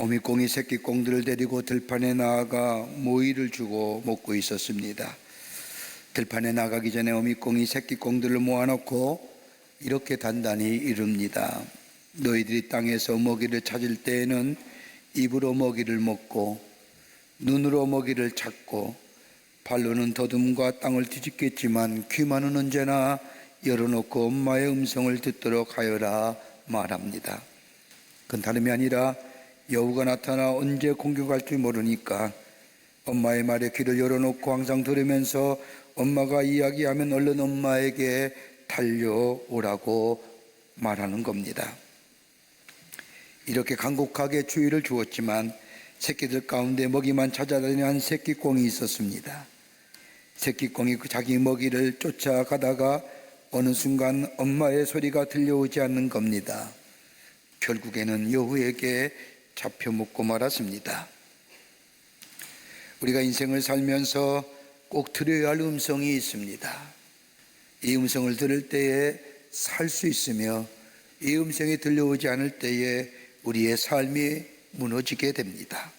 어미꽁이 새끼꽁들을 데리고 들판에 나아가 모이를 주고 먹고 있었습니다. 들판에 나가기 전에 어미꽁이 새끼꽁들을 모아놓고 이렇게 단단히 이릅니다. 너희들이 땅에서 먹이를 찾을 때에는 입으로 먹이를 먹고 눈으로 먹이를 찾고 발로는 더듬과 땅을 뒤집겠지만 귀만은 언제나 열어놓고 엄마의 음성을 듣도록 하여라 말합니다. 그건 다름이 아니라 여우가 나타나 언제 공격할지 모르니까 엄마의 말에 귀를 열어놓고 항상 들으면서 엄마가 이야기하면 얼른 엄마에게 달려오라고 말하는 겁니다. 이렇게 간곡하게 주의를 주었지만 새끼들 가운데 먹이만 찾아다니는 한 새끼꽁이 있었습니다. 새끼꽁이 자기 먹이를 쫓아가다가 어느 순간 엄마의 소리가 들려오지 않는 겁니다. 결국에는 여우에게 잡혀 먹고 말았습니다. 우리가 인생을 살면서 꼭 들어야 할 음성이 있습니다. 이 음성을 들을 때에 살 수 있으며 이 음성이 들려오지 않을 때에 우리의 삶이 무너지게 됩니다.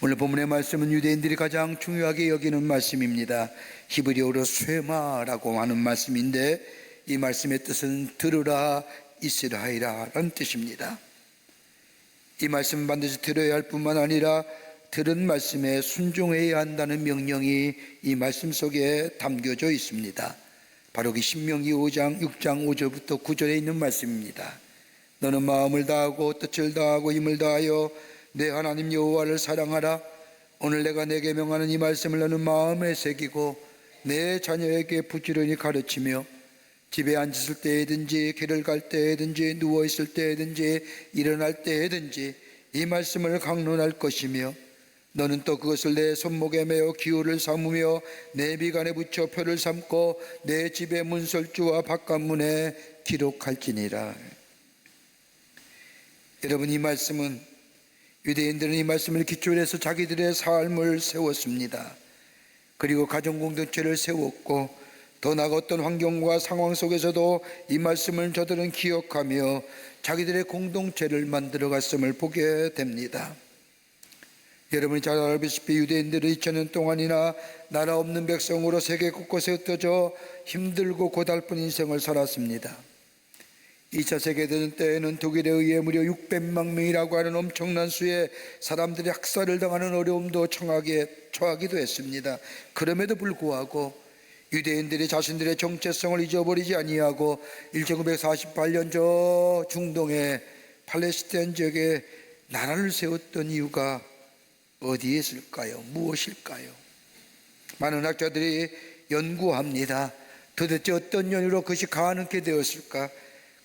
오늘 본문의 말씀은 유대인들이 가장 중요하게 여기는 말씀입니다. 히브리어로 쇠마라고 하는 말씀인데 이 말씀의 뜻은 들으라 이스라엘아 라는 뜻입니다. 이 말씀은 반드시 들어야 할 뿐만 아니라 들은 말씀에 순종해야 한다는 명령이 이 말씀 속에 담겨져 있습니다. 바로 그 신명기 5장 6장 5절부터 9절에 있는 말씀입니다. 너는 마음을 다하고 뜻을 다하고 힘을 다하여 내 하나님 여호와를 사랑하라. 오늘 내가 내게 명하는 이 말씀을 너는 마음에 새기고 내 자녀에게 부지런히 가르치며 집에 앉았을 때에든지 길을 갈 때에든지 누워있을 때에든지 일어날 때에든지 이 말씀을 강론할 것이며 너는 또 그것을 내 손목에 매어 기호를 삼으며 내 미간에 붙여 표를 삼고 내 집의 문설주와 바깥문에 기록할지니라. 여러분, 이 말씀은 유대인들은 이 말씀을 기초로 해서 자기들의 삶을 세웠습니다. 그리고 가정공동체를 세웠고 더 나아가 어떤 환경과 상황 속에서도 이 말씀을 저들은 기억하며 자기들의 공동체를 만들어갔음을 보게 됩니다. 여러분이 잘 알다시피 유대인들은 2000년 동안이나 나라 없는 백성으로 세계 곳곳에 흩어져 힘들고 고달픈 인생을 살았습니다. 2차 세계대전 때에는 독일에 의해 무려 600만 명이라고 하는 엄청난 수의 사람들이 학살을 당하는 어려움도 처하기도 했습니다. 그럼에도 불구하고 유대인들이 자신들의 정체성을 잊어버리지 아니하고 1948년 저 중동의 팔레스타인 지역에 나라를 세웠던 이유가 어디에 있을까요? 무엇일까요? 많은 학자들이 연구합니다. 도대체 어떤 연유로 그것이 가능하게 되었을까?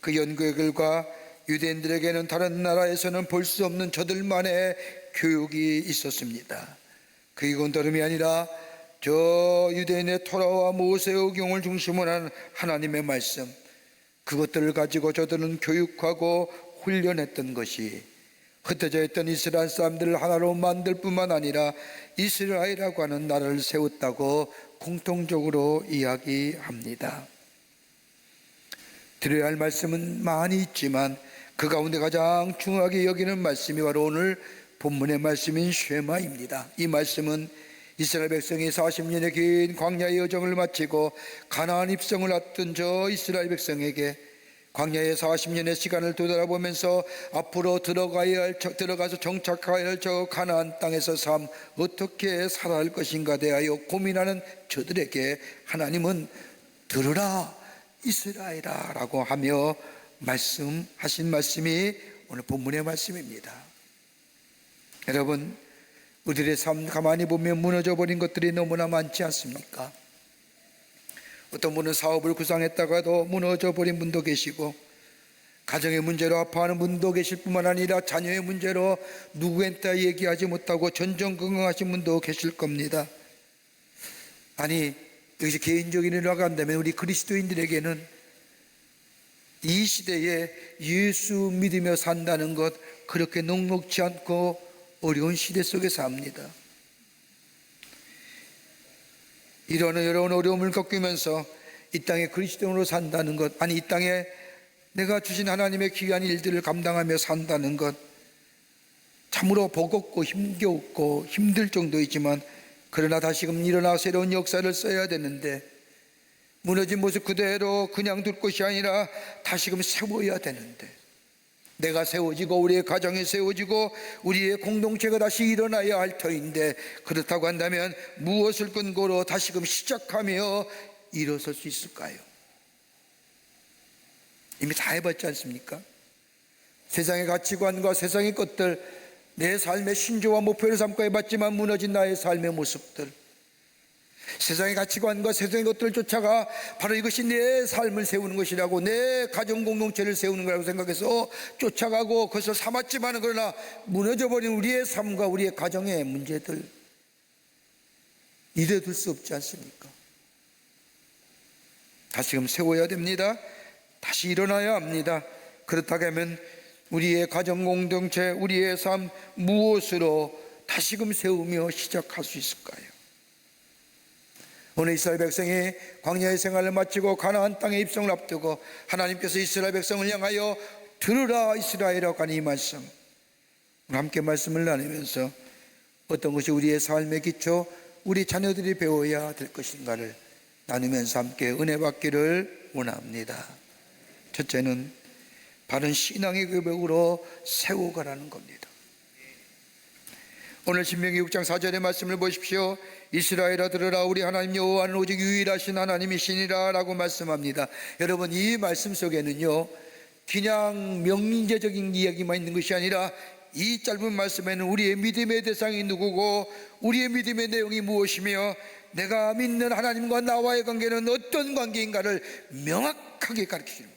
그 연구의 결과 유대인들에게는 다른 나라에서는 볼 수 없는 저들만의 교육이 있었습니다. 그건 다름이 아니라 저 유대인의 토라와 모세의 의경을 중심으로 한 하나님의 말씀, 그것들을 가지고 저들은 교육하고 훈련했던 것이 흩어져 있던 이스라엘 사람들을 하나로 만들 뿐만 아니라 이스라엘이라고 하는 나라를 세웠다고 공통적으로 이야기합니다. 들어야 할 말씀은 많이 있지만 그 가운데 가장 중요하게 여기는 말씀이 바로 오늘 본문의 말씀인 쉐마입니다. 이 말씀은 이스라엘 백성이 40년의 긴 광야의 여정을 마치고 가나안 입성을 앞둔 저 이스라엘 백성에게 광야의 40년의 시간을 되돌아보면서 앞으로 들어가서 정착해야 할 저 가나안 땅에서 삶 어떻게 살아야 할 것인가 대하여 고민하는 저들에게 하나님은 들으라 이스라엘아 라고 하며 말씀하신 말씀이 오늘 본문의 말씀입니다. 여러분, 우리들의 삶 가만히 보면 무너져버린 것들이 너무나 많지 않습니까? 어떤 분은 사업을 구상했다가도 무너져버린 분도 계시고 가정의 문제로 아파하는 분도 계실 뿐만 아니라 자녀의 문제로 누구한테 얘기하지 못하고 전전긍긍하신 분도 계실 겁니다. 아니, 여기서 개인적인 일화가 한다면 우리 그리스도인들에게는 이 시대에 예수 믿으며 산다는 것 그렇게 녹록지 않고 어려운 시대 속에 삽니다. 이런 어려움을 겪으면서 이 땅에 그리스도인으로 산다는 것, 아니 이 땅에 내가 주신 하나님의 귀한 일들을 감당하며 산다는 것, 참으로 버겁고 힘겹고 힘들 정도이지만, 그러나 다시금 일어나 새로운 역사를 써야 되는데, 무너진 모습 그대로 그냥 둘 것이 아니라 다시금 세워야 되는데, 내가 세워지고 우리의 가정이 세워지고 우리의 공동체가 다시 일어나야 할 터인데, 그렇다고 한다면 무엇을 근거로 다시금 시작하며 일어설 수 있을까요? 이미 다 해봤지 않습니까? 세상의 가치관과 세상의 것들, 내 삶의 신조와 목표를 삼고 해봤지만 무너진 나의 삶의 모습들, 세상의 가치관과 세상의 것들을 쫓아가 바로 이것이 내 삶을 세우는 것이라고, 내 가정 공동체를 세우는 거라고 생각해서 쫓아가고 그것을 삼았지만, 그러나 무너져버린 우리의 삶과 우리의 가정의 문제들, 이래 둘 수 없지 않습니까? 다시금 세워야 됩니다. 다시 일어나야 합니다. 그렇다고 하면 우리의 가정 공동체, 우리의 삶, 무엇으로 다시금 세우며 시작할 수 있을까요? 오늘 이스라엘 백성이 광야의 생활을 마치고 가나안 땅에 입성을 앞두고 하나님께서 이스라엘 백성을 향하여 들으라 이스라엘이라고 하는 이 말씀, 함께 말씀을 나누면서 어떤 것이 우리의 삶의 기초, 우리 자녀들이 배워야 될 것인가를 나누면서 함께 은혜 받기를 원합니다. 첫째는 바른 신앙의 고백으로 세워가라는 겁니다. 오늘 신명기 6장 4절의 말씀을 보십시오. 이스라엘아 들으라, 우리 하나님 여호와는 오직 유일하신 하나님이시니라 라고 말씀합니다. 여러분, 이 말씀 속에는요, 그냥 명제적인 이야기만 있는 것이 아니라 이 짧은 말씀에는 우리의 믿음의 대상이 누구고 우리의 믿음의 내용이 무엇이며 내가 믿는 하나님과 나와의 관계는 어떤 관계인가를 명확하게 가르치는 말씀입니다.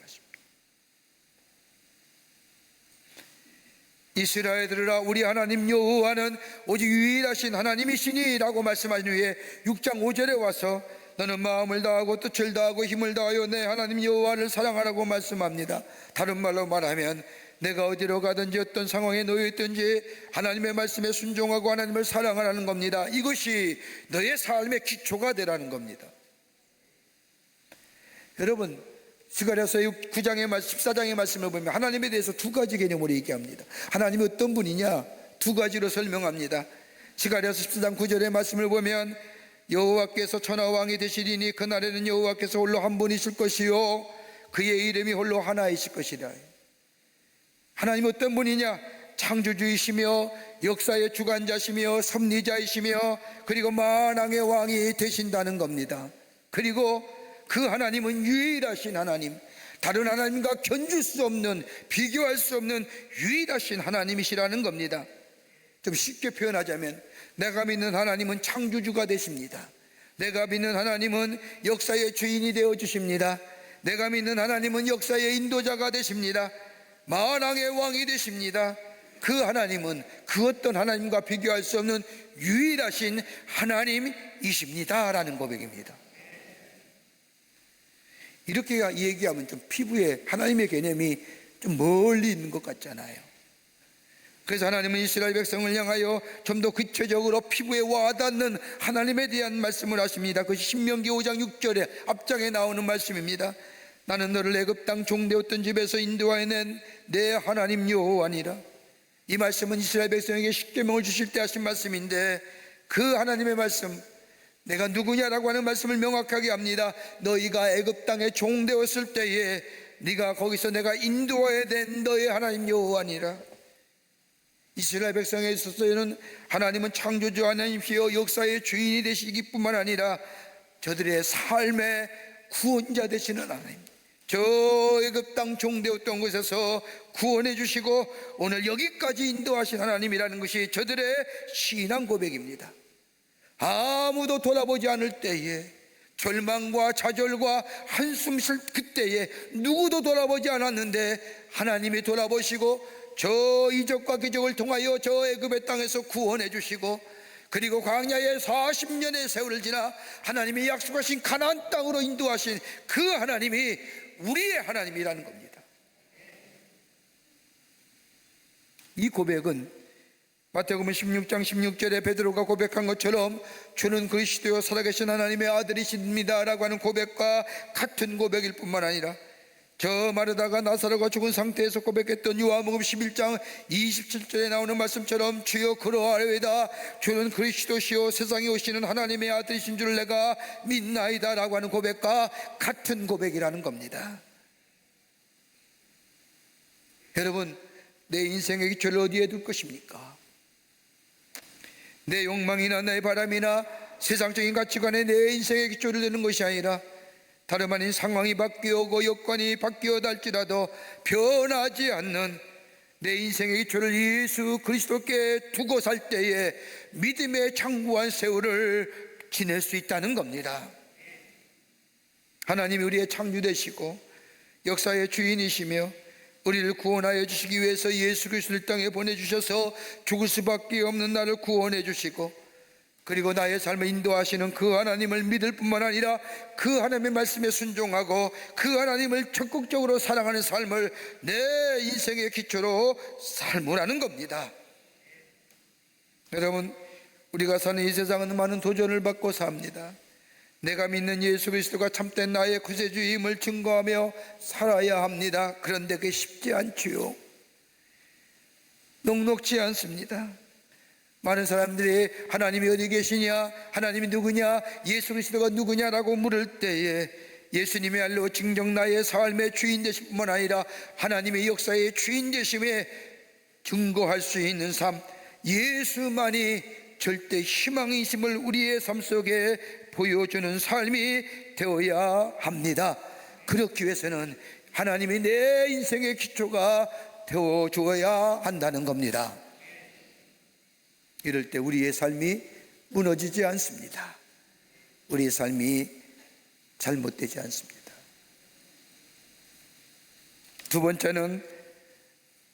이스라엘들아, 우리 하나님 여호와는 오직 유일하신 하나님이시니 라고 말씀하신 후에 6장 5절에 와서 너는 마음을 다하고 뜻을 다하고 힘을 다하여 내 하나님 여호와를 사랑하라고 말씀합니다. 다른 말로 말하면 내가 어디로 가든지 어떤 상황에 놓여 있든지 하나님의 말씀에 순종하고 하나님을 사랑하라는 겁니다. 이것이 너의 삶의 기초가 되라는 겁니다. 여러분, 스가랴서 9장의 말씀, 14장의 말씀을 보면 하나님에 대해서 두 가지 개념으로 얘기합니다. 하나님이 어떤 분이냐 두 가지로 설명합니다. 스가랴서 14장 9절의 말씀을 보면 여호와께서 천하왕이 되시리니 그날에는 여호와께서 홀로 한 분이실 것이요 그의 이름이 홀로 하나이실 것이라. 하나님 어떤 분이냐? 창조주이시며 역사의 주관자시며 섭리자이시며 그리고 만왕의 왕이 되신다는 겁니다. 그리고 그 하나님은 유일하신 하나님, 다른 하나님과 견줄 수 없는, 비교할 수 없는 유일하신 하나님이시라는 겁니다. 좀 쉽게 표현하자면 내가 믿는 하나님은 창조주가 되십니다. 내가 믿는 하나님은 역사의 주인이 되어 주십니다. 내가 믿는 하나님은 역사의 인도자가 되십니다. 만왕의 왕이 되십니다. 그 하나님은 그 어떤 하나님과 비교할 수 없는 유일하신 하나님이십니다 라는 고백입니다. 이렇게 얘기하면 좀 피부에 하나님의 개념이 좀 멀리 있는 것 같잖아요. 그래서 하나님은 이스라엘 백성을 향하여 좀 더 구체적으로 피부에 와닿는 하나님에 대한 말씀을 하십니다. 그것이 신명기 5장 6절에 앞장에 나오는 말씀입니다. 나는 너를 애굽 땅 종되었던 집에서 인도하여 낸 내 하나님 여호와니라. 이 말씀은 이스라엘 백성에게 십계명을 주실 때 하신 말씀인데, 그 하나님의 말씀, 내가 누구냐라고 하는 말씀을 명확하게 합니다. 너희가 애굽 땅에 종되었을 때에 네가 거기서 내가 인도하여 낸 너의 하나님 여호와니라. 이스라엘 백성에 있어서는 하나님은 창조주 하나님이시여 역사의 주인이 되시기 뿐만 아니라 저들의 삶의 구원자 되시는 하나님, 저 애굽 땅 종되었던 곳에서 구원해 주시고 오늘 여기까지 인도하신 하나님이라는 것이 저들의 신앙 고백입니다. 아무도 돌아보지 않을 때에, 절망과 좌절과 한숨 쉴 그때에 누구도 돌아보지 않았는데 하나님이 돌아보시고 저 이적과 기적을 통하여 저 애굽의 땅에서 구원해 주시고, 그리고 광야의 40년의 세월을 지나 하나님이 약속하신 가나안 땅으로 인도하신 그 하나님이 우리의 하나님이라는 겁니다. 이 고백은 마태복음 16장 16절에 베드로가 고백한 것처럼 주는 그리스도요 살아계신 하나님의 아들이십니다 라고 하는 고백과 같은 고백일 뿐만 아니라 저 마르다가 나사로가 죽은 상태에서 고백했던 요한복음 11장 27절에 나오는 말씀처럼 주여 그러하리이다 주는 그리스도시요 세상에 오시는 하나님의 아들이신 줄 내가 믿나이다 라고 하는 고백과 같은 고백이라는 겁니다. 여러분, 내 인생의 기초를 어디에 둘 것입니까? 내 욕망이나 내 바람이나 세상적인 가치관에 내 인생의 기초를 두는 것이 아니라 다름 아닌 상황이 바뀌어오고 여건이 바뀌어다 할지라도 변하지 않는 내 인생의 기초를 예수 그리스도께 두고 살 때에 믿음의 장구한 세월을 지낼 수 있다는 겁니다. 하나님이 우리의 창조되시고 역사의 주인이시며 우리를 구원하여 주시기 위해서 예수 그리스도를 땅에 보내주셔서 죽을 수밖에 없는 나를 구원해 주시고, 그리고 나의 삶을 인도하시는 그 하나님을 믿을 뿐만 아니라 그 하나님의 말씀에 순종하고 그 하나님을 적극적으로 사랑하는 삶을 내 인생의 기초로 삶으라는 겁니다. 여러분, 우리가 사는 이 세상은 많은 도전을 받고 삽니다. 내가 믿는 예수 그리스도가 참된 나의 구세주임을 증거하며 살아야 합니다. 그런데 그게 쉽지 않지요. 녹록지 않습니다. 많은 사람들이 하나님이 어디 계시냐, 하나님이 누구냐, 예수 그리스도가 누구냐라고 물을 때에 예수님이야말로 진정 나의 삶의 주인 되실 뿐만 아니라 하나님의 역사의 주인 되심에 증거할 수 있는 삶, 예수만이 절대 희망이심을 우리의 삶 속에 보여주는 삶이 되어야 합니다. 그렇기 위해서는 하나님이 내 인생의 기초가 되어주어야 한다는 겁니다. 이럴 때 우리의 삶이 무너지지 않습니다. 우리의 삶이 잘못되지 않습니다. 두 번째는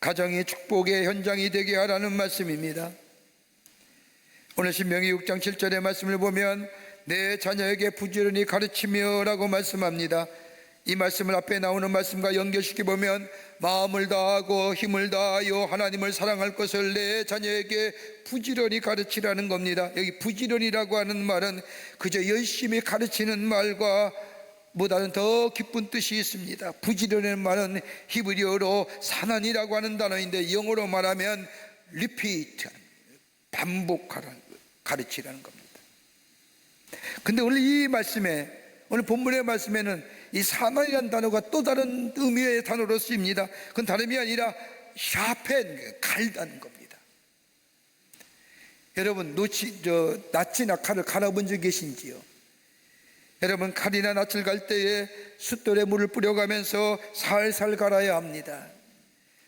가정이 축복의 현장이 되게 하라는 말씀입니다. 오늘 신명기 6장 7절의 말씀을 보면 내 자녀에게 부지런히 가르치며 라고 말씀합니다. 이 말씀을 앞에 나오는 말씀과 연결시켜 보면 마음을 다하고 힘을 다하여 하나님을 사랑할 것을 내 자녀에게 부지런히 가르치라는 겁니다. 여기 부지런히라고 하는 말은 그저 열심히 가르치는 말과 보다는 더 깊은 뜻이 있습니다. 부지런히라는 말은 히브리어로 사난이라고 하는 단어인데 영어로 말하면 repeat, 반복하라는, 가르치라는 겁니다. 근데 오늘 이 말씀에, 오늘 본문의 말씀에는 이 사난이라는 단어가 또 다른 의미의 단어로 쓰입니다. 그건 다름이 아니라 샤펜, 갈다는 겁니다. 여러분, 낫이나 칼을 갈아본 적 계신지요? 여러분, 칼이나 낫을 갈 때에 숫돌에 물을 뿌려가면서 살살 갈아야 합니다.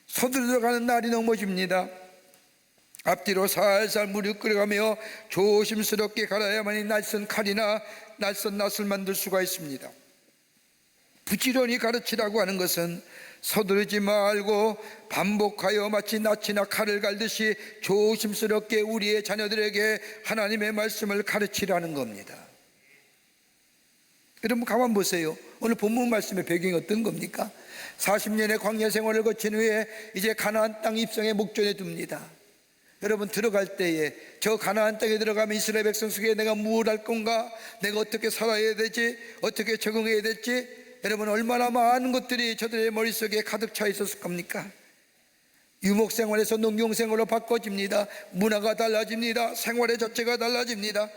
서두르러 가는 날이 넘어집니다. 앞뒤로 살살 물을 끓여가며 조심스럽게 갈아야만이 낯선 칼이나 낯선 낫을 만들 수가 있습니다. 부지런히 가르치라고 하는 것은 서두르지 말고 반복하여 마치 낫이나 칼을 갈듯이 조심스럽게 우리의 자녀들에게 하나님의 말씀을 가르치라는 겁니다. 여러분, 가만 보세요. 오늘 본문 말씀의 배경이 어떤 겁니까? 40년의 광야 생활을 거친 후에 이제 가나안 땅 입성의 목전에 둡니다. 여러분, 들어갈 때에 저 가나안 땅에 들어가면 이스라엘 백성 속에 내가 무엇을 할 건가, 내가 어떻게 살아야 되지, 어떻게 적응해야 될지, 여러분, 얼마나 많은 것들이 저들의 머릿속에 가득 차 있었을 겁니까? 유목생활에서 농경생활로 바꿔집니다. 문화가 달라집니다. 생활의 자체가 달라집니다.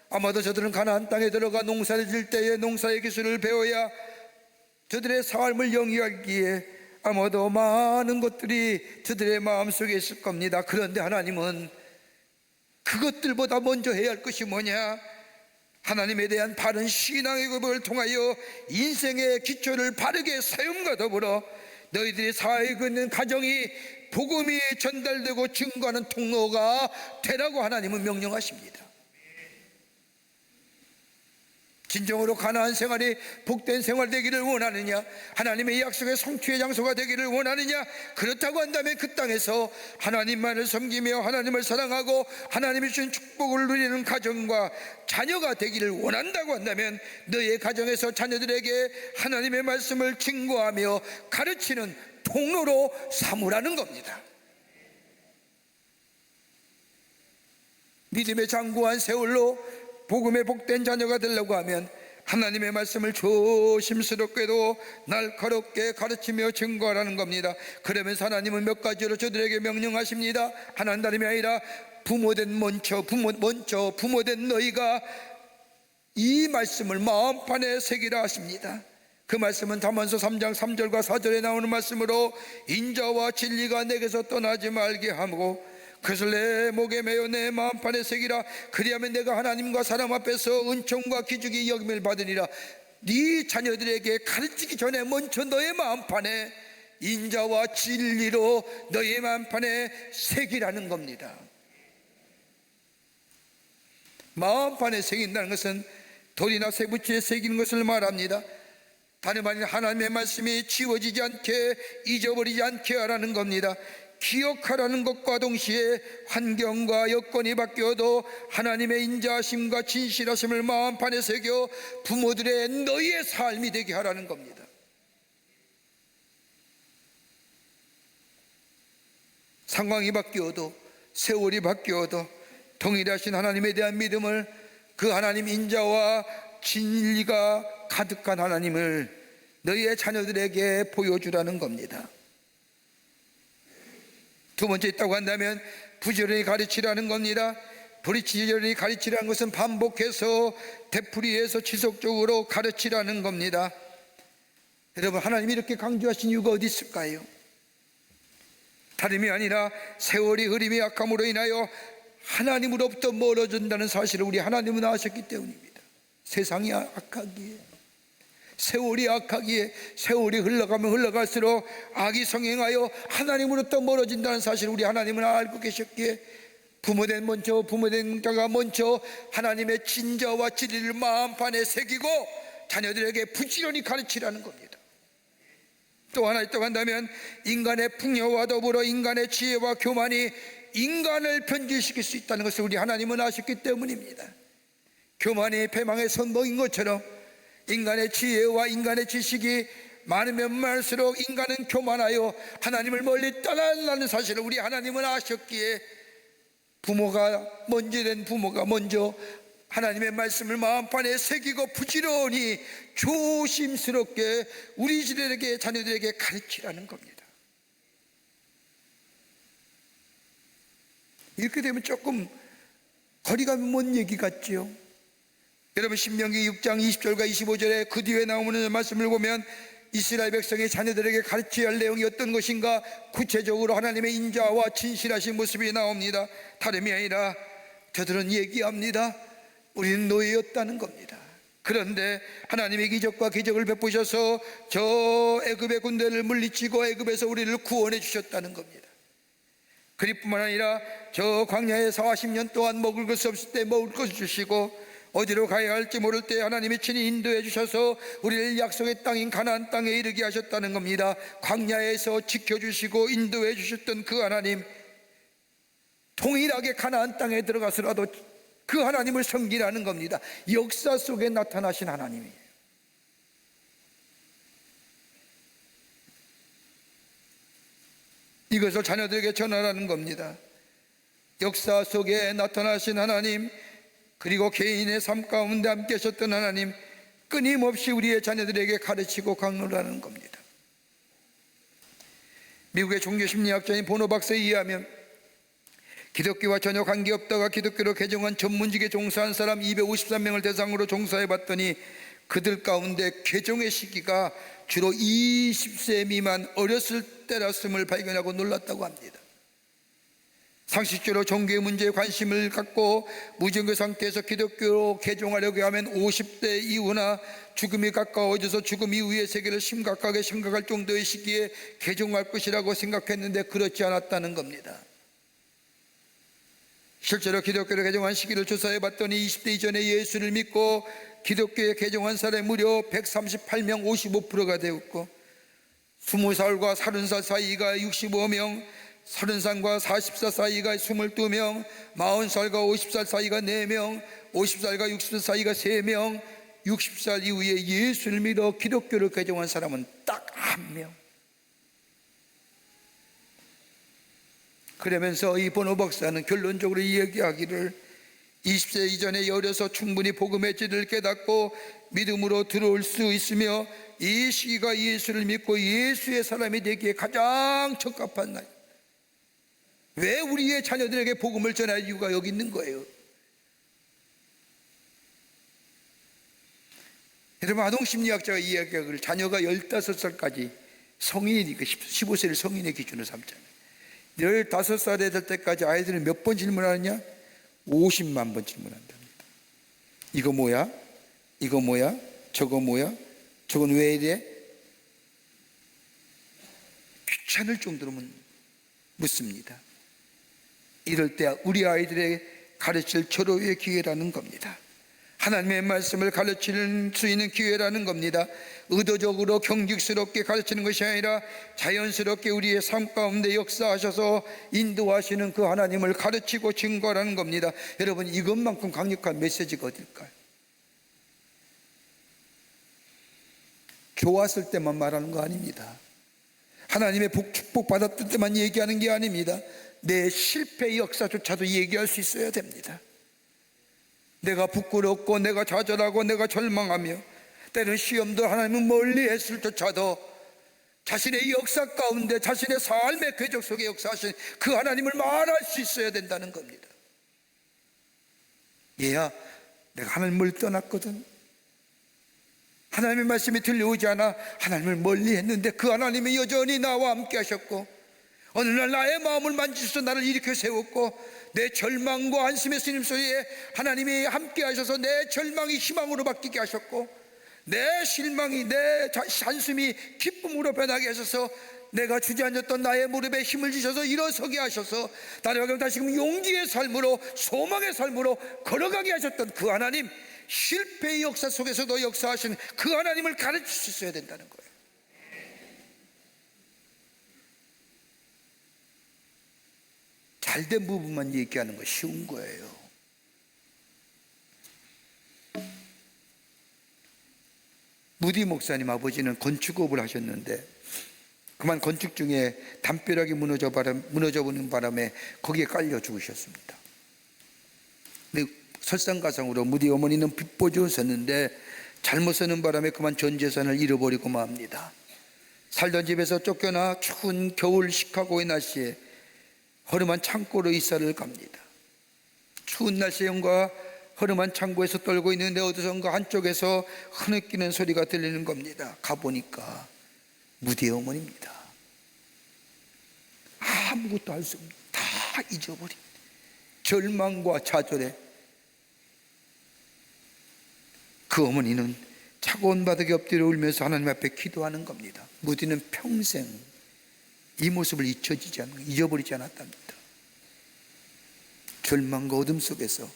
아마도 저들은 가나안 땅에 들어가 농사를 질 때에 농사의 기술을 배워야 저들의 삶을 영위하기에 아마도 많은 것들이 저들의 마음속에 있을 겁니다. 그런데 하나님은 그것들보다 먼저 해야 할 것이 뭐냐? 하나님에 대한 바른 신앙의 고백을 통하여 인생의 기초를 바르게 세움과 더불어 너희들이 살고 있는 가정이 복음이 전달되고 증거하는 통로가 되라고 하나님은 명령하십니다. 진정으로 가나안 생활이 복된 생활 되기를 원하느냐, 하나님의 약속의 성취의 장소가 되기를 원하느냐, 그렇다고 한다면 그 땅에서 하나님만을 섬기며 하나님을 사랑하고 하나님이 주신 축복을 누리는 가정과 자녀가 되기를 원한다고 한다면 너의 가정에서 자녀들에게 하나님의 말씀을 증거하며 가르치는 통로로 삼으라는 겁니다. 믿음의 장구한 세월로 복음의 복된 자녀가 되려고 하면 하나님의 말씀을 조심스럽게도 날카롭게 가르치며 증거하라는 겁니다. 그러면서 하나님은 몇 가지로 저들에게 명령하십니다. 하나는 다름이 아니라 부모된 부모된 너희가 이 말씀을 마음판에 새기라 하십니다. 그 말씀은 잠언서 3장 3절과 4절에 나오는 말씀으로 인자와 진리가 내게서 떠나지 말게 하고 그것을 내 목에 매어 내 마음판에 새기라. 그리하면 내가 하나님과 사람 앞에서 은총과 기죽이 여김을 받으리라. 네 자녀들에게 가르치기 전에 먼저 너의 마음판에 인자와 진리로 너의 마음판에 새기라는 겁니다. 마음판에 새긴다는 것은 돌이나 쇠붙이에 새기는 것을 말합니다. 다름 아닌 하나님의 말씀이 지워지지 않게 잊어버리지 않게 하라는 겁니다. 기억하라는 것과 동시에 환경과 여건이 바뀌어도 하나님의 인자하심과 진실하심을 마음판에 새겨 부모들의 너희의 삶이 되게 하라는 겁니다. 상황이 바뀌어도 세월이 바뀌어도 동일하신 하나님에 대한 믿음을, 그 하나님 인자와 진리가 가득한 하나님을 너희의 자녀들에게 보여주라는 겁니다. 두 번째 있다고 한다면 부지런히 가르치라는 겁니다. 부지런히 가르치라는 것은 반복해서 되풀이해서 지속적으로 가르치라는 겁니다. 여러분, 하나님이 이렇게 강조하신 이유가 어디 있을까요? 다름이 아니라 세월이 흐림이 약함으로 인하여 하나님으로부터 멀어진다는 사실을 우리 하나님은 아셨기 때문입니다. 세상이 악하기에, 세월이 악하기에, 세월이 흘러가면 흘러갈수록 악이 성행하여 하나님으로부터 멀어진다는 사실을 우리 하나님은 알고 계셨기에 부모된 자가 먼저 하나님의 진자와 진리를 마음판에 새기고 자녀들에게 부지런히 가르치라는 겁니다. 또 하나 있다고 한다면 인간의 풍요와 더불어 인간의 지혜와 교만이 인간을 변질시킬 수 있다는 것을 우리 하나님은 아셨기 때문입니다. 교만이 패망의 선봉인 것처럼 인간의 지혜와 인간의 지식이 많으면 많을수록 인간은 교만하여 하나님을 멀리 떠난다는 사실을 우리 하나님은 아셨기에 부모가 먼저 하나님의 말씀을 마음판에 새기고 부지런히 조심스럽게 우리 자녀들에게 가르치라는 겁니다. 이렇게 되면 조금 거리가 먼 얘기 같지요. 여러분, 신명기 6장 20절과 25절에 그 뒤에 나오는 말씀을 보면 이스라엘 백성이 자녀들에게 가르쳐야 할 내용이 어떤 것인가 구체적으로 하나님의 인자와 진실하신 모습이 나옵니다. 다름이 아니라 저들은 얘기합니다. 우리는 노예였다는 겁니다. 그런데 하나님의 기적과 기적을 베푸셔서 저 애굽의 군대를 물리치고 애굽에서 우리를 구원해 주셨다는 겁니다. 그뿐만 아니라 저 광야에 40년 동안 먹을 것이 없을 때 먹을 것을 주시고 어디로 가야 할지 모를 때 하나님이 친히 인도해 주셔서 우리를 약속의 땅인 가나안 땅에 이르게 하셨다는 겁니다. 광야에서 지켜주시고 인도해 주셨던 그 하나님, 동일하게 가나안 땅에 들어가서라도 그 하나님을 섬기라는 겁니다. 역사 속에 나타나신 하나님이에요. 이것을 자녀들에게 전하라는 겁니다. 역사 속에 나타나신 하나님, 그리고 개인의 삶 가운데 함께 하셨던 하나님, 끊임없이 우리의 자녀들에게 가르치고 강론하는 겁니다. 미국의 종교심리학자인 보노 박사에 의하면 기독교와 전혀 관계없다가 기독교로 개종한 전문직에 종사한 사람 253명을 대상으로 종사해 봤더니 그들 가운데 개종의 시기가 주로 20세 미만 어렸을 때였음을 발견하고 놀랐다고 합니다. 상식적으로 종교의 문제에 관심을 갖고 무종교 상태에서 기독교로 개종하려고 하면 50대 이후나 죽음이 가까워져서 죽음 이후의 세계를 심각하게 생각할 정도의 시기에 개종할 것이라고 생각했는데 그렇지 않았다는 겁니다. 실제로 기독교로 개종한 시기를 조사해 봤더니 20대 이전에 예수를 믿고 기독교에 개종한 사람이 무려 138명, 55%가 되었고 20살과 30살 사이가 65명, 30살과 40살 사이가 22명, 40살과 50살 사이가 4명, 50살과 60살 사이가 3명, 60살 이후에 예수를 믿어 기독교를 개종한 사람은 딱 1명. 그러면서 이 보노 박사는 결론적으로 얘기하기를 20세 이전에 어려서 충분히 복음의 진리를 깨닫고 믿음으로 들어올 수 있으며 이 시기가 예수를 믿고 예수의 사람이 되기에 가장 적합한 날. 왜 우리의 자녀들에게 복음을 전할 이유가 여기 있는 거예요. 여러분, 아동심리학자가 이야기하기를 자녀가 15살까지 성인이니까 15세를 성인의 기준으로 삼잖아요. 15살에 될 때까지 아이들은 몇 번 질문하느냐? 50만 번 질문한답니다. 이거 뭐야? 이거 뭐야? 저거 뭐야? 저건 왜 이래? 귀찮을 정도로 묻습니다. 이럴 때 우리 아이들에게 가르칠 절호의 기회라는 겁니다. 하나님의 말씀을 가르칠 수 있는 기회라는 겁니다. 의도적으로 경직스럽게 가르치는 것이 아니라 자연스럽게 우리의 삶 가운데 역사하셔서 인도하시는 그 하나님을 가르치고 증거하라는 겁니다. 여러분, 이것만큼 강력한 메시지가 어딜까요? 좋았을 때만 말하는 거 아닙니다. 하나님의 축복 받았을 때만 얘기하는 게 아닙니다. 내 실패의 역사조차도 얘기할 수 있어야 됩니다. 내가 부끄럽고 내가 좌절하고 내가 절망하며 때는 시험도 하나님은 멀리 했을조차도 자신의 역사 가운데 자신의 삶의 궤적 속에 역사하신 그 하나님을 말할 수 있어야 된다는 겁니다. 얘야, 내가 하나님을 떠났거든. 하나님의 말씀이 들려오지 않아 하나님을 멀리 했는데 그 하나님이 여전히 나와 함께 하셨고 어느 날 나의 마음을 만지셔서 나를 일으켜 세웠고 내 절망과 안심의 스님 소리에 하나님이 함께 하셔서 내 절망이 희망으로 바뀌게 하셨고 내 실망이 내 한숨이 기쁨으로 변하게 하셔서 내가 주저앉았던 나의 무릎에 힘을 주셔서 일어서게 하셔서 나를 다시금 용기의 삶으로 소망의 삶으로 걸어가게 하셨던 그 하나님, 실패의 역사 속에서도 역사하신 그 하나님을 가르칠 수 있어야 된다는 거예요. 잘된 부분만 얘기하는 거 쉬운 거예요. 무디 목사님 아버지는 건축업을 하셨는데 그만 건축 중에 담벼락이 무너져버리는 바람에 거기에 깔려 죽으셨습니다. 근데 설상가상으로 무디 어머니는 빚보지어 섰는데 잘못 서는 바람에 그만 전 재산을 잃어버리고 맙니다. 살던 집에서 쫓겨나 추운 겨울 시카고의 날씨에 허름한 창고로 이사를 갑니다. 추운 날씨에 형과 허름한 창고에서 떨고 있는데 어디선가 한쪽에서 흐느끼는 소리가 들리는 겁니다. 가보니까 무디의 어머니입니다. 아무것도 알 수 없는, 다 잊어버린 절망과 좌절에 그 어머니는 차가운 바닥에 엎드려 울면서 하나님 앞에 기도하는 겁니다. 무디는 평생 이 모습을 잊어버리지 않았답니다. 절망과 어둠 속에서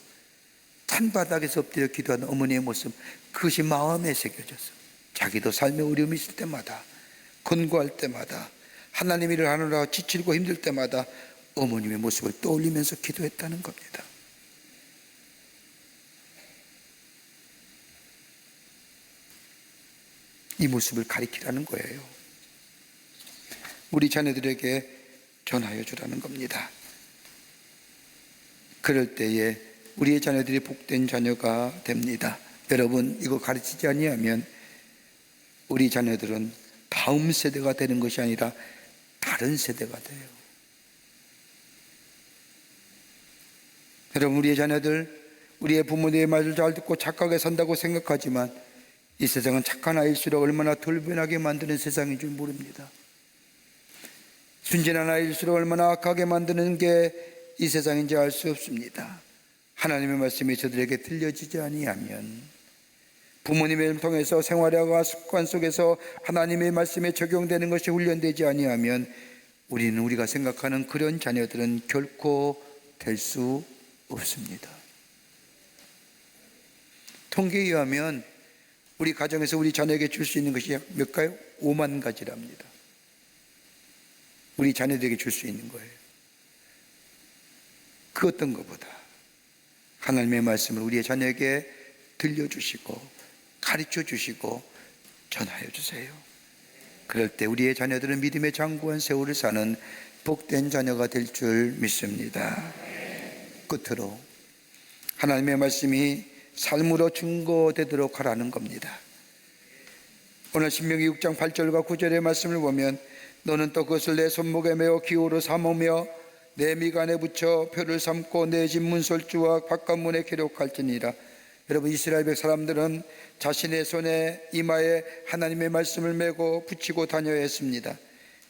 산바닥에서 엎드려 기도하는 어머니의 모습, 그것이 마음에 새겨져서 자기도 삶의 어려움이 있을 때마다, 권고할 때마다, 하나님 일을 하느라 지치고 힘들 때마다 어머님의 모습을 떠올리면서 기도했다는 겁니다. 이 모습을 가리키라는 거예요. 우리 자녀들에게 전하여 주라는 겁니다. 그럴 때에 우리의 자녀들이 복된 자녀가 됩니다. 여러분, 이거 가르치지 아니하면 우리 자녀들은 다음 세대가 되는 것이 아니라 다른 세대가 돼요. 여러분, 우리의 자녀들, 우리의 부모님의 말을 잘 듣고 착하게 산다고 생각하지만 이 세상은 착한 아이일수록 얼마나 돌변하게 만드는 세상인 줄 모릅니다. 순진한 아이일수록 얼마나 악하게 만드는 게 이 세상인지 알 수 없습니다. 하나님의 말씀이 저들에게 들려지지 아니하면, 부모님을 통해서 생활과 습관 속에서 하나님의 말씀에 적용되는 것이 훈련되지 아니하면 우리는 우리가 생각하는 그런 자녀들은 결코 될 수 없습니다. 통계에 의하면 우리 가정에서 우리 자녀에게 줄 수 있는 것이 몇가요? 5만 가지랍니다. 우리 자녀들에게 줄 수 있는 거예요. 그 어떤 것보다 하나님의 말씀을 우리의 자녀에게 들려주시고 가르쳐 주시고 전하여 주세요. 그럴 때 우리의 자녀들은 믿음의 장구한 세월을 사는 복된 자녀가 될 줄 믿습니다. 끝으로 하나님의 말씀이 삶으로 증거되도록 하라는 겁니다. 오늘 신명기 6장 8절과 9절의 말씀을 보면 너는 또 그것을 내 손목에 메어 기호로 삼으며 내 미간에 붙여 표를 삼고 내 집 문설주와 바깥문에 기록할지니라. 여러분, 이스라엘 백 사람들은 자신의 손에 이마에 하나님의 말씀을 메고 붙이고 다녀야 했습니다.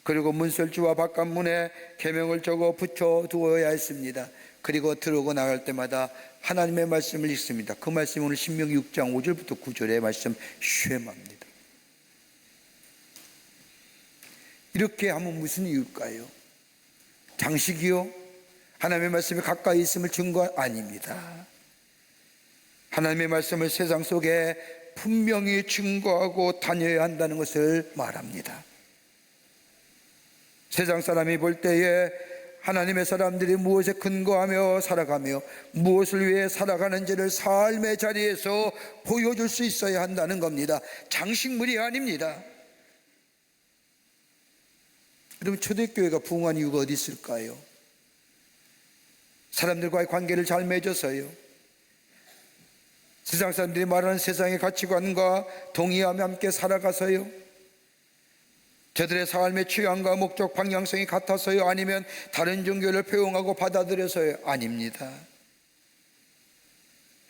그리고 문설주와 바깥문에 계명을 적어 붙여 두어야 했습니다. 그리고 들어오고 나갈 때마다 하나님의 말씀을 읽습니다. 그 말씀이 오늘 신명기 6장 5절부터 9절의 말씀 쉐마입니다. 이렇게 하면 무슨 이유일까요? 장식이요? 하나님의 말씀이 가까이 있음을 증거 아닙니다. 하나님의 말씀을 세상 속에 분명히 증거하고 다녀야 한다는 것을 말합니다. 세상 사람이 볼 때에 하나님의 사람들이 무엇에 근거하며 살아가며 무엇을 위해 살아가는지를 삶의 자리에서 보여줄 수 있어야 한다는 겁니다. 장식물이 아닙니다. 여러분, 초대교회가 부흥한 이유가 어디 있을까요? 사람들과의 관계를 잘 맺어서요. 세상 사람들이 말하는 세상의 가치관과 동의하며 함께 살아가서요. 저들의 삶의 취향과 목적 방향성이 같아서요? 아니면 다른 종교를 포용하고 받아들여서요? 아닙니다.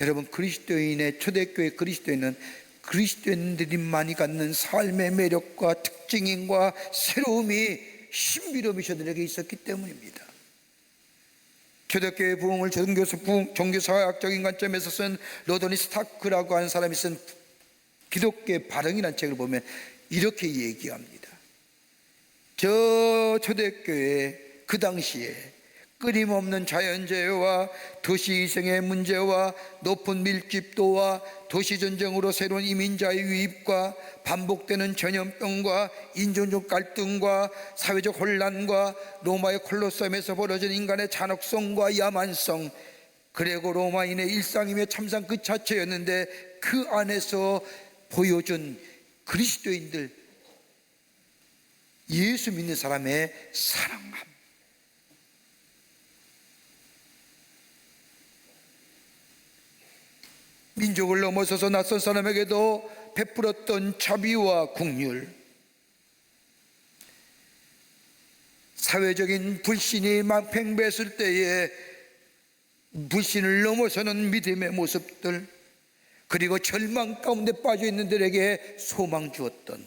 여러분, 그리스도인의 초대교회 그리스도인은 그리스도인들만이 갖는 삶의 매력과 특징과 새로움이 신비로움이 저들에게 있었기 때문입니다. 초대교회 부흥을 종교사학적인 관점에서 쓴 로더니 스타크라고 하는 사람이 쓴 기독교의 발흥이라는 책을 보면 이렇게 얘기합니다. 저 초대교회 그 당시에 끊임없는 자연재해와 도시이생의 문제와 높은 밀집도와 도시전쟁으로 새로운 이민자의 유입과 반복되는 전염병과 인종적 갈등과 사회적 혼란과 로마의 콜로세움에서 벌어진 인간의 잔혹성과 야만성, 그리고 로마인의 일상이며 참상 그 자체였는데 그 안에서 보여준 그리스도인들, 예수 믿는 사람의 사랑함, 민족을 넘어서서 낯선 사람에게도 베풀었던 자비와 긍휼, 사회적인 불신이 막 팽배했을 때에 불신을 넘어서는 믿음의 모습들, 그리고 절망 가운데 빠져 있는 들에게 소망 주었던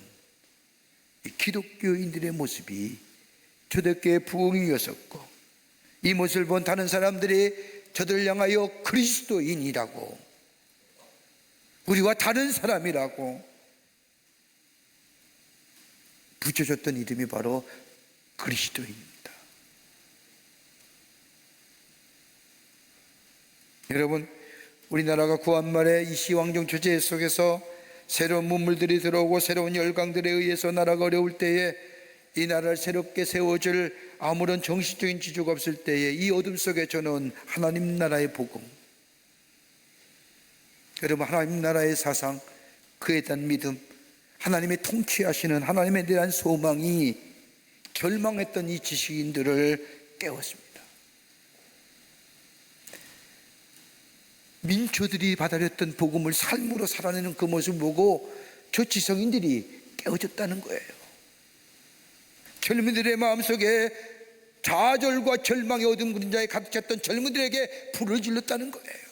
이 기독교인들의 모습이 초대교회의 부흥이었었고, 이 모습을 본 다른 사람들이 저들을 향하여 그리스도인이라고, 우리와 다른 사람이라고 붙여줬던 이름이 바로 그리스도인입니다. 여러분, 우리나라가 구한말의 이 시황정 주제 속에서 새로운 문물들이 들어오고 새로운 열강들에 의해서 나라가 어려울 때에 이 나라를 새롭게 세워줄 아무런 정신적인 지주가 없을 때에 이 어둠 속에 저는 하나님 나라의 복음, 여러분, 하나님 나라의 사상, 그에 대한 믿음, 하나님의 통치하시는 하나님에 대한 소망이 절망했던 이 지식인들을 깨웠습니다. 민초들이 받아들였던 복음을 삶으로 살아내는 그 모습을 보고 저 지성인들이 깨어졌다는 거예요. 젊은이들의 마음속에 좌절과 절망의 어둠 그림자에 가득 찼던 젊은이들에게 불을 질렀다는 거예요.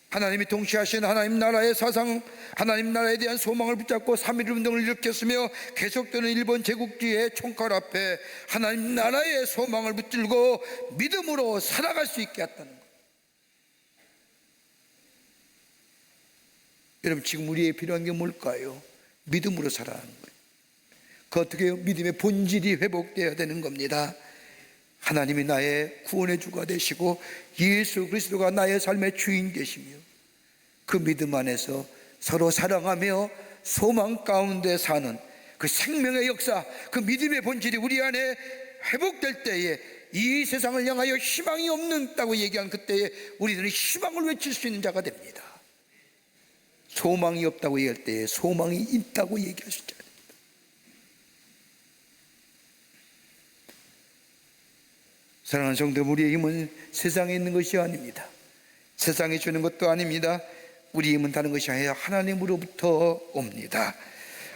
하나님이 통치하신 하나님 나라의 사상, 하나님 나라에 대한 소망을 붙잡고 3.1 운동을 일으켰으며 계속되는 일본 제국주의의 총칼 앞에 하나님 나라의 소망을 붙들고 믿음으로 살아갈 수 있게 했다는 거예요. 여러분, 지금 우리에게 필요한 게 뭘까요? 믿음으로 살아가는 거예요. 그 어떻게 해요? 믿음의 본질이 회복되어야 되는 겁니다. 하나님이 나의 구원의 주가 되시고 예수 그리스도가 나의 삶의 주인 되시며 그 믿음 안에서 서로 사랑하며 소망 가운데 사는 그 생명의 역사, 그 믿음의 본질이 우리 안에 회복될 때에 이 세상을 향하여 희망이 없는다고 얘기한 그때에 우리들은 희망을 외칠 수 있는 자가 됩니다. 소망이 없다고 얘기할 때에 소망이 있다고 얘기할 수 있다. 사랑하는 성도, 우리의 힘은 세상에 있는 것이 아닙니다. 세상에 주는 것도 아닙니다. 우리 힘은 다른 것이 아니라 하나님으로부터 옵니다.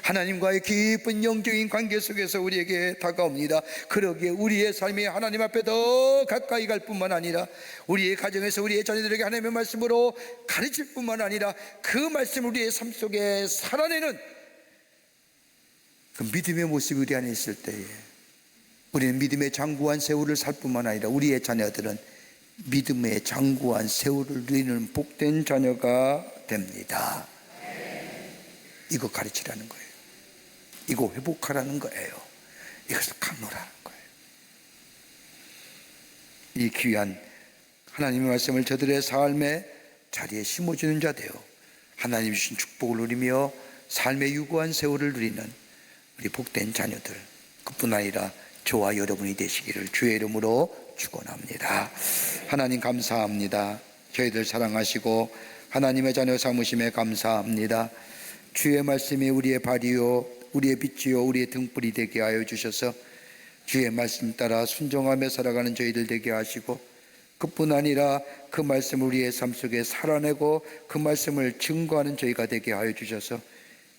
하나님과의 깊은 영적인 관계 속에서 우리에게 다가옵니다. 그러기에 우리의 삶이 하나님 앞에 더 가까이 갈 뿐만 아니라 우리의 가정에서 우리의 자녀들에게 하나님의 말씀으로 가르칠 뿐만 아니라 그 말씀을 우리의 삶 속에 살아내는 그 믿음의 모습이 우리 안에 있을 때에 우리는 믿음의 장구한 세월을 살 뿐만 아니라 우리의 자녀들은 믿음의 장구한 세월을 누리는 복된 자녀가 됩니다. 이거 가르치라는 거예요. 이거 회복하라는 거예요. 이것을 강론하는 거예요. 이 귀한 하나님의 말씀을 저들의 삶의 자리에 심어주는 자 되어 하나님 주신 축복을 누리며 삶의 유구한 세월을 누리는 우리 복된 자녀들, 그뿐 아니라 저와 여러분이 되시기를 주의 이름으로 축원합니다. 하나님 감사합니다. 저희들 사랑하시고 하나님의 자녀 삼으심에 감사합니다. 주의 말씀이 우리의 발이요 우리의 빛이요 우리의 등불이 되게 하여 주셔서 주의 말씀 따라 순종하며 살아가는 저희들 되게 하시고, 그뿐 아니라 그 말씀을 우리의 삶 속에 살아내고 그 말씀을 증거하는 저희가 되게 하여 주셔서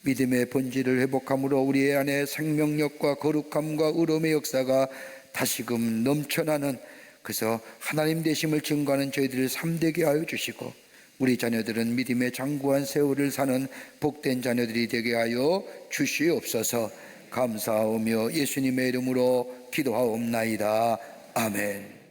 믿음의 본질을 회복함으로 우리의 안에 생명력과 거룩함과 의로움의 역사가 다시금 넘쳐나는, 그래서 하나님 되심을 증거하는 저희들을 삶되게 하여 주시고 우리 자녀들은 믿음의 장구한 세월을 사는 복된 자녀들이 되게 하여 주시옵소서. 감사하며 예수님의 이름으로 기도하옵나이다. 아멘.